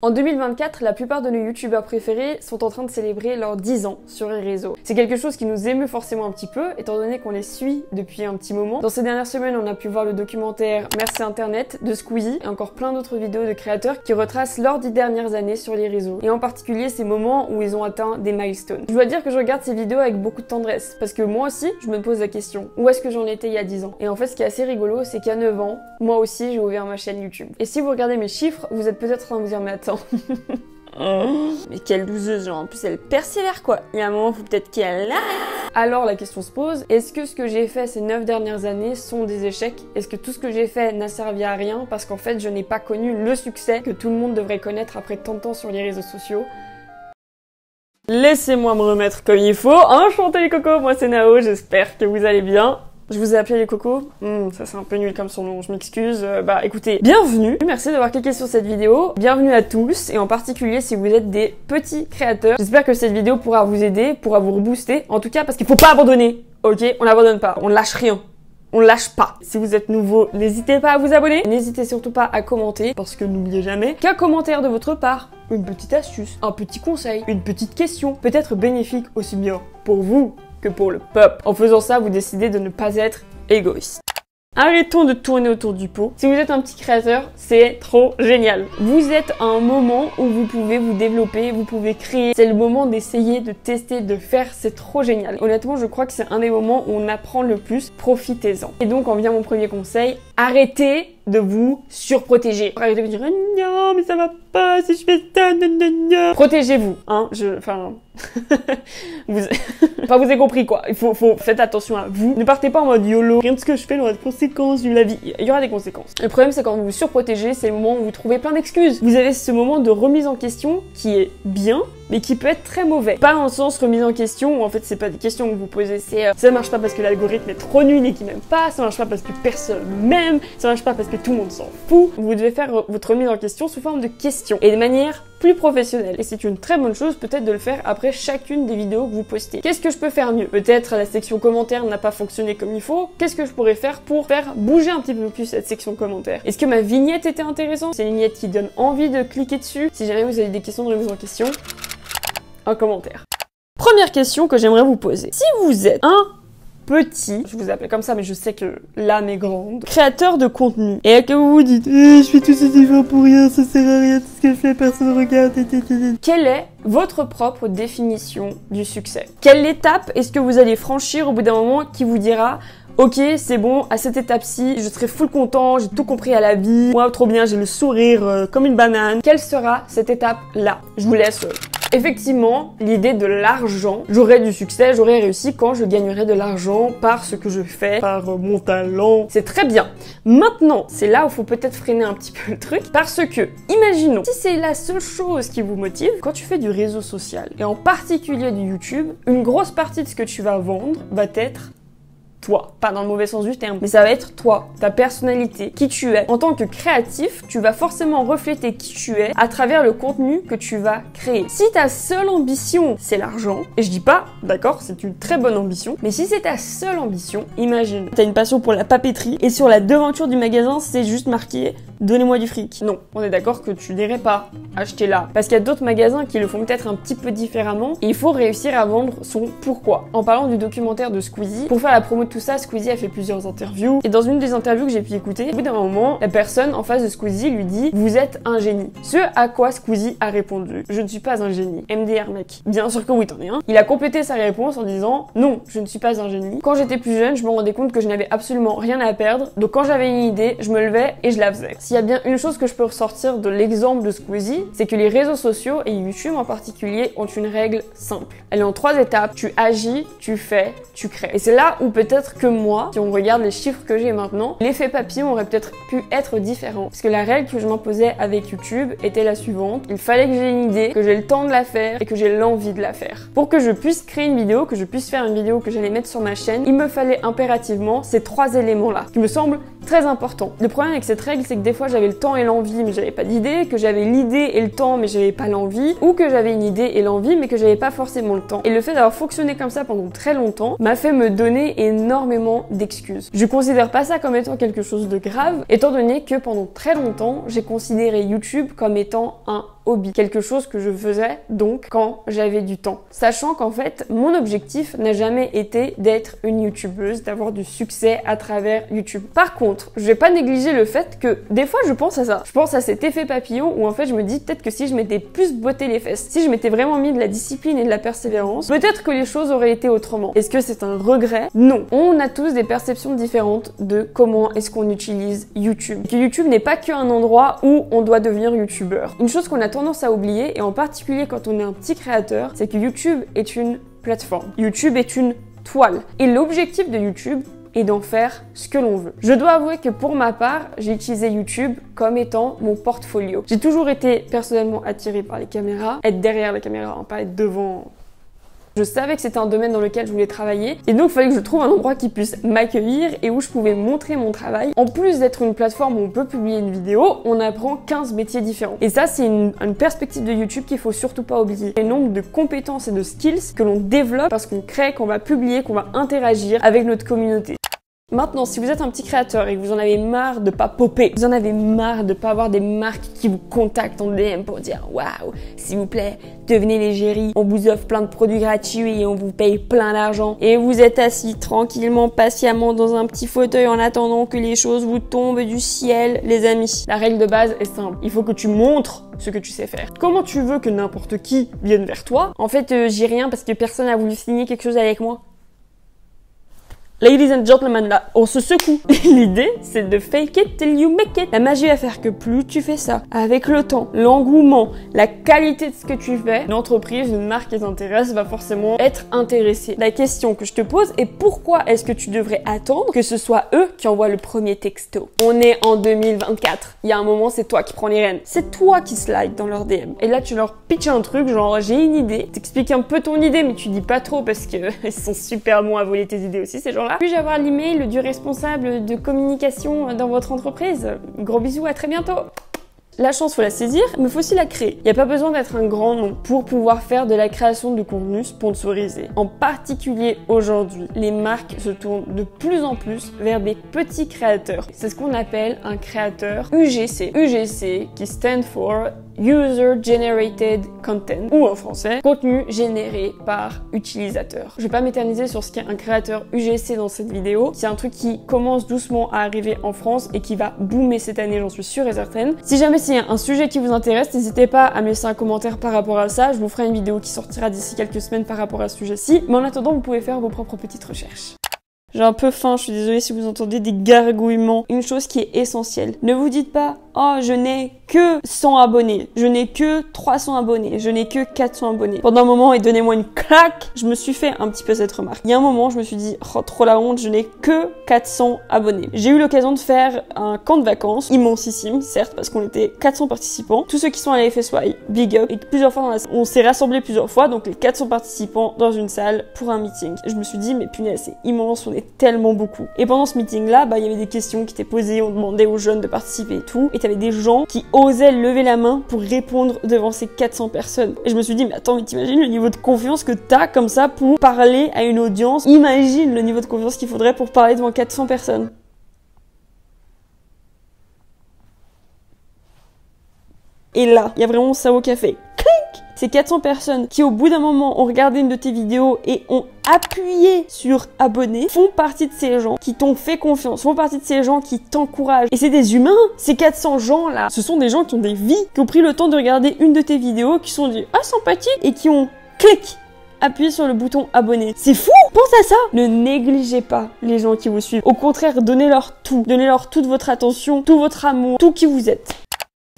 En 2024, la plupart de nos youtubeurs préférés sont en train de célébrer leurs 10 ans sur les réseaux. C'est quelque chose qui nous émeut forcément un petit peu, étant donné qu'on les suit depuis un petit moment. Dans ces dernières semaines, on a pu voir le documentaire Merci Internet de Squeezie et encore plein d'autres vidéos de créateurs qui retracent leurs 10 dernières années sur les réseaux. Et en particulier ces moments où ils ont atteint des milestones. Je dois dire que je regarde ces vidéos avec beaucoup de tendresse, parce que moi aussi, je me pose la question, où est-ce que j'en étais il y a 10 ans? Et en fait, ce qui est assez rigolo, c'est qu'à 9 ans, moi aussi, j'ai ouvert ma chaîne YouTube. Et si vous regardez mes chiffres, vous êtes peut-être en train de vous dire, mais attends... Mais quelle douceuse, genre en plus elle persévère quoi. Il y a un moment faut peut-être qu'elle arrête. Alors la question se pose, est-ce que ce que j'ai fait ces 9 dernières années sont des échecs? Est-ce que tout ce que j'ai fait n'a servi à rien parce qu'en fait je n'ai pas connu le succès que tout le monde devrait connaître après tant de temps sur les réseaux sociaux? Laissez-moi me remettre comme il faut. Enchanté les cocos, moi c'est Nao, j'espère que vous allez bien. Je vous ai appelé les cocos. Ça c'est un peu nul comme son nom, je m'excuse. Bah écoutez, bienvenue. Merci d'avoir cliqué sur cette vidéo. Bienvenue à tous et en particulier si vous êtes des petits créateurs. J'espère que cette vidéo pourra vous aider, pourra vous rebooster. En tout cas parce qu'il faut pas abandonner. Ok, on n'abandonne pas, on lâche rien. On lâche pas. Si vous êtes nouveau, n'hésitez pas à vous abonner. N'hésitez surtout pas à commenter parce que n'oubliez jamais qu'un commentaire de votre part, une petite astuce, un petit conseil, une petite question peut être bénéfique aussi bien pour vous que pour le peuple. En faisant ça, vous décidez de ne pas être égoïste. Arrêtons de tourner autour du pot. Si vous êtes un petit créateur, c'est trop génial. Vous êtes à un moment où vous pouvez vous développer, vous pouvez créer. C'est le moment d'essayer, de tester, de faire. C'est trop génial. Honnêtement, je crois que c'est un des moments où on apprend le plus. Profitez-en. Et donc, en vient mon premier conseil. Arrêtez de vous surprotéger. Arrêtez de vous dire « Non, mais ça va pas si je fais ça, nanana. » Protégez-vous, hein. vous avez compris quoi. Faites attention à vous. Ne partez pas en mode YOLO. Rien de ce que je fais, il y aura des conséquences de la vie. Il y aura des conséquences. Le problème, c'est quand vous vous surprotégez, c'est le moment où vous trouvez plein d'excuses. Vous avez ce moment de remise en question qui est bien, mais qui peut être très mauvais. Pas dans le sens remise en question où en fait c'est pas des questions que vous posez, c'est ça marche pas parce que l'algorithme est trop nul et qu'il m'aime pas, ça marche pas parce que personne m'aime, ça marche pas parce que tout le monde s'en fout. Vous devez faire votre remise en question sous forme de questions et de manière plus professionnelle. Et c'est une très bonne chose peut-être de le faire après chacune des vidéos que vous postez. Qu'est-ce que je peux faire mieux? Peut-être la section commentaires n'a pas fonctionné comme il faut. Qu'est-ce que je pourrais faire pour faire bouger un petit peu plus cette section commentaires? Est-ce que ma vignette était intéressante? C'est une vignette qui donne envie de cliquer dessus. Si jamais vous avez des questions de remise en question, un commentaire. Première question que j'aimerais vous poser. Si vous êtes un petit, je vous appelle comme ça mais je sais que l'âme est grande, créateur de contenu, et que vous vous dites je fais tout ces efforts pour rien, ça sert à rien, tout ce que je fais personne regarde, quelle est votre propre définition du succès? Quelle étape est-ce que vous allez franchir au bout d'un moment qui vous dira ok, c'est bon, à cette étape-ci, je serai full content, j'ai tout compris à la vie, moi trop bien, j'ai le sourire comme une banane. Quelle sera cette étape-là? Je vous laisse... Effectivement, l'idée de l'argent, j'aurai du succès, j'aurai réussi quand je gagnerai de l'argent par ce que je fais, par mon talent. C'est très bien. Maintenant, c'est là où il faut peut-être freiner un petit peu le truc, parce que, imaginons, si c'est la seule chose qui vous motive, quand tu fais du réseau social, et en particulier du YouTube, une grosse partie de ce que tu vas vendre va être toi. Pas dans le mauvais sens du terme, mais ça va être toi, ta personnalité, qui tu es. En tant que créatif, tu vas forcément refléter qui tu es à travers le contenu que tu vas créer. Si ta seule ambition, c'est l'argent, et je dis pas, d'accord, c'est une très bonne ambition, mais si c'est ta seule ambition, imagine, t'as une passion pour la papeterie, et sur la devanture du magasin, c'est juste marqué « Donnez-moi du fric ». Non, on est d'accord que tu n'irais pas acheter là, parce qu'il y a d'autres magasins qui le font peut-être un petit peu différemment, et il faut réussir à vendre son pourquoi. En parlant du documentaire de Squeezie, pour faire la promo de tout ça, Squeezie a fait plusieurs interviews, et dans une des interviews que j'ai pu écouter, au bout d'un moment, la personne en face de Squeezie lui dit « Vous êtes un génie ». Ce à quoi Squeezie a répondu « Je ne suis pas un génie. MDR mec ». Bien sûr que oui, t'en es un. Il a complété sa réponse en disant « Non, je ne suis pas un génie. Quand j'étais plus jeune, je me rendais compte que je n'avais absolument rien à perdre, donc quand j'avais une idée, je me levais et je la faisais ». S'il y a bien une chose que je peux ressortir de l'exemple de Squeezie, c'est que les réseaux sociaux, et YouTube en particulier, ont une règle simple. Elle est en 3 étapes. Tu agis, tu fais, tu crées. Et c'est là où peut-être que moi, si on regarde les chiffres que j'ai maintenant, l'effet papillon aurait peut-être pu être différent. Parce que la règle que je m'imposais avec YouTube était la suivante. Il fallait que j'ai une idée, que j'ai le temps de la faire et que j'ai l'envie de la faire. Pour que je puisse créer une vidéo, que je puisse faire une vidéo que j'allais mettre sur ma chaîne, il me fallait impérativement ces 3 éléments-là, qui me semblent très importants. Le problème avec cette règle, c'est que des fois j'avais le temps et l'envie mais j'avais pas d'idée, que j'avais l'idée et le temps mais j'avais pas l'envie, ou que j'avais une idée et l'envie mais que j'avais pas forcément le temps. Et le fait d'avoir fonctionné comme ça pendant très longtemps m'a fait me donner énormément d'excuses. Je considère pas ça comme étant quelque chose de grave, étant donné que pendant très longtemps, j'ai considéré YouTube comme étant un hobby, quelque chose que je faisais donc quand j'avais du temps. Sachant qu'en fait, mon objectif n'a jamais été d'être une youtubeuse, d'avoir du succès à travers YouTube. Par contre, je vais pas négliger le fait que des fois je pense à ça. Je pense à cet effet papillon où en fait je me dis peut-être que si je m'étais plus botté les fesses, si je m'étais vraiment mis de la discipline et de la persévérance, peut-être que les choses auraient été autrement. Est-ce que c'est un regret? Non. On a tous des perceptions différentes de comment est-ce qu'on utilise YouTube. Que YouTube n'est pas qu'un endroit où on doit devenir youtubeur. Une chose qu'on a tendance à oublier, et en particulier quand on est un petit créateur, c'est que YouTube est une plateforme. YouTube est une toile. Et l'objectif de YouTube est d'en faire ce que l'on veut. Je dois avouer que pour ma part, j'ai utilisé YouTube comme étant mon portfolio. J'ai toujours été personnellement attirée par les caméras, être derrière la caméra, hein, pas être devant. Je savais que c'était un domaine dans lequel je voulais travailler et donc il fallait que je trouve un endroit qui puisse m'accueillir et où je pouvais montrer mon travail. En plus d'être une plateforme où on peut publier une vidéo, on apprend 15 métiers différents. Et ça, c'est une perspective de YouTube qu'il faut surtout pas oublier. Le nombre de compétences et de skills que l'on développe parce qu'on crée, qu'on va publier, qu'on va interagir avec notre communauté. Maintenant, si vous êtes un petit créateur et que vous en avez marre de pas popper, vous en avez marre de pas avoir des marques qui vous contactent en DM pour dire waouh, s'il vous plaît, devenez l'égérie, on vous offre plein de produits gratuits et on vous paye plein d'argent et vous êtes assis tranquillement, patiemment dans un petit fauteuil en attendant que les choses vous tombent du ciel, les amis. La règle de base est simple, il faut que tu montres ce que tu sais faire. Comment tu veux que n'importe qui vienne vers toi? En fait, j'ai rien parce que personne n'a voulu signer quelque chose avec moi. Ladies and gentlemen, là, on se secoue. L'idée, c'est de fake it till you make it. La magie va faire que plus tu fais ça, avec le temps, l'engouement, la qualité de ce que tu fais, une entreprise, une marque qui t'intéresse va forcément être intéressée. La question que je te pose est pourquoi est-ce que tu devrais attendre que ce soit eux qui envoient le premier texto? On est en 2024. Il y a un moment, c'est toi qui prends les rênes. C'est toi qui slide dans leur DM. Et là, tu leur pitches un truc, genre, j'ai une idée. T'expliques un peu ton idée, mais tu dis pas trop parce que ils sont super bons à voler tes idées aussi, ces gens-là. Puis-je avoir l'email du responsable de communication dans votre entreprise? Gros bisous, à très bientôt! La chance, faut la saisir, mais faut aussi la créer. Il n'y a pas besoin d'être un grand nom pour pouvoir faire de la création de contenu sponsorisé. En particulier aujourd'hui, les marques se tournent de plus en plus vers des petits créateurs. C'est ce qu'on appelle un créateur UGC. UGC qui stand for User Generated Content, ou en français, contenu généré par utilisateur. Je vais pas m'éterniser sur ce qu'est un créateur UGC dans cette vidéo. C'est un truc qui commence doucement à arriver en France et qui va boomer cette année, j'en suis sûre et certaine. Si jamais c'est un sujet qui vous intéresse, n'hésitez pas à me laisser un commentaire par rapport à ça. Je vous ferai une vidéo qui sortira d'ici quelques semaines par rapport à ce sujet-ci. Mais en attendant, vous pouvez faire vos propres petites recherches. J'ai un peu faim, je suis désolée si vous entendez des gargouillements. Une chose qui est essentielle, ne vous dites pas « Oh, je n'ai que 100 abonnés, je n'ai que 300 abonnés, je n'ai que 400 abonnés. » Pendant un moment, et donnez-moi une claque, je me suis fait un petit peu cette remarque. Il y a un moment, je me suis dit « Oh, trop la honte, je n'ai que 400 abonnés. » J'ai eu l'occasion de faire un camp de vacances, immensissime, certes, parce qu'on était 400 participants. Tous ceux qui sont à la FSY, big up. Et plusieurs fois, on s'est rassemblés plusieurs fois, donc les 400 participants dans une salle pour un meeting. Je me suis dit « Mais punaise, c'est immense, on est tellement beaucoup. » Et pendant ce meeting-là, il y avait des questions qui étaient posées, on demandait aux jeunes de participer et tout. Et t'avais des gens qui osaient lever la main pour répondre devant ces 400 personnes. Et je me suis dit, mais attends, mais t'imagines le niveau de confiance que t'as comme ça pour parler à une audience? Imagine le niveau de confiance qu'il faudrait pour parler devant 400 personnes. Et là, il y a vraiment ça au café. Clic! Ces 400 personnes qui, au bout d'un moment, ont regardé une de tes vidéos et ont appuyé sur abonner, font partie de ces gens qui t'ont fait confiance, font partie de ces gens qui t'encouragent. Et c'est des humains, ces 400 gens-là. Ce sont des gens qui ont des vies, qui ont pris le temps de regarder une de tes vidéos, qui se sont dit « Ah, sympathique !» et qui ont clic, appuyé sur le bouton abonner. C'est fou! Pense à ça! Ne négligez pas les gens qui vous suivent. Au contraire, donnez-leur tout. Donnez-leur toute votre attention, tout votre amour, tout qui vous êtes.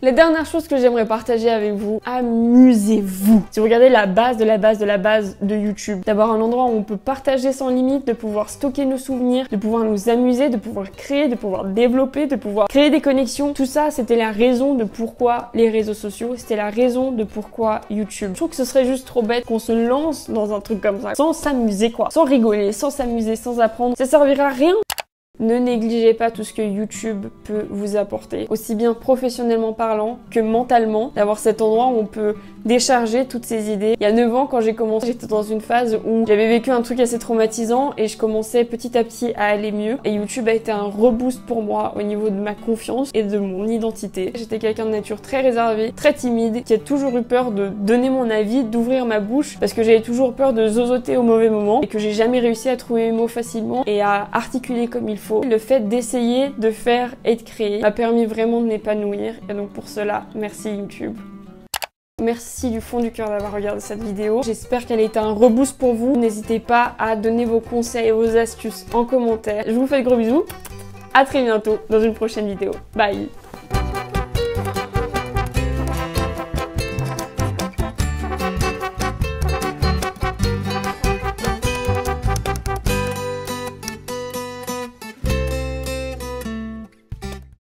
La dernière chose que j'aimerais partager avec vous, amusez-vous. Si vous regardez la base de la base de la base de YouTube, d'avoir un endroit où on peut partager sans limite, de pouvoir stocker nos souvenirs, de pouvoir nous amuser, de pouvoir créer, de pouvoir développer, de pouvoir créer des connexions, tout ça, c'était la raison de pourquoi les réseaux sociaux, c'était la raison de pourquoi YouTube. Je trouve que ce serait juste trop bête qu'on se lance dans un truc comme ça, sans s'amuser quoi, sans rigoler, sans s'amuser, sans apprendre, ça servira à rien. Ne négligez pas tout ce que YouTube peut vous apporter, aussi bien professionnellement parlant que mentalement, d'avoir cet endroit où on peut décharger toutes ces idées. Il y a 9 ans, quand j'ai commencé, j'étais dans une phase où j'avais vécu un truc assez traumatisant et je commençais petit à petit à aller mieux. Et YouTube a été un reboost pour moi au niveau de ma confiance et de mon identité. J'étais quelqu'un de nature très réservé, très timide, qui a toujours eu peur de donner mon avis, d'ouvrir ma bouche, parce que j'avais toujours peur de zozoter au mauvais moment et que j'ai jamais réussi à trouver mes mots facilement et à articuler comme il faut. Le fait d'essayer, de faire et de créer m'a permis vraiment de m'épanouir. Et donc pour cela, merci YouTube. Merci du fond du cœur d'avoir regardé cette vidéo. J'espère qu'elle a été un reboost pour vous. N'hésitez pas à donner vos conseils et vos astuces en commentaire. Je vous fais de gros bisous. À très bientôt dans une prochaine vidéo. Bye!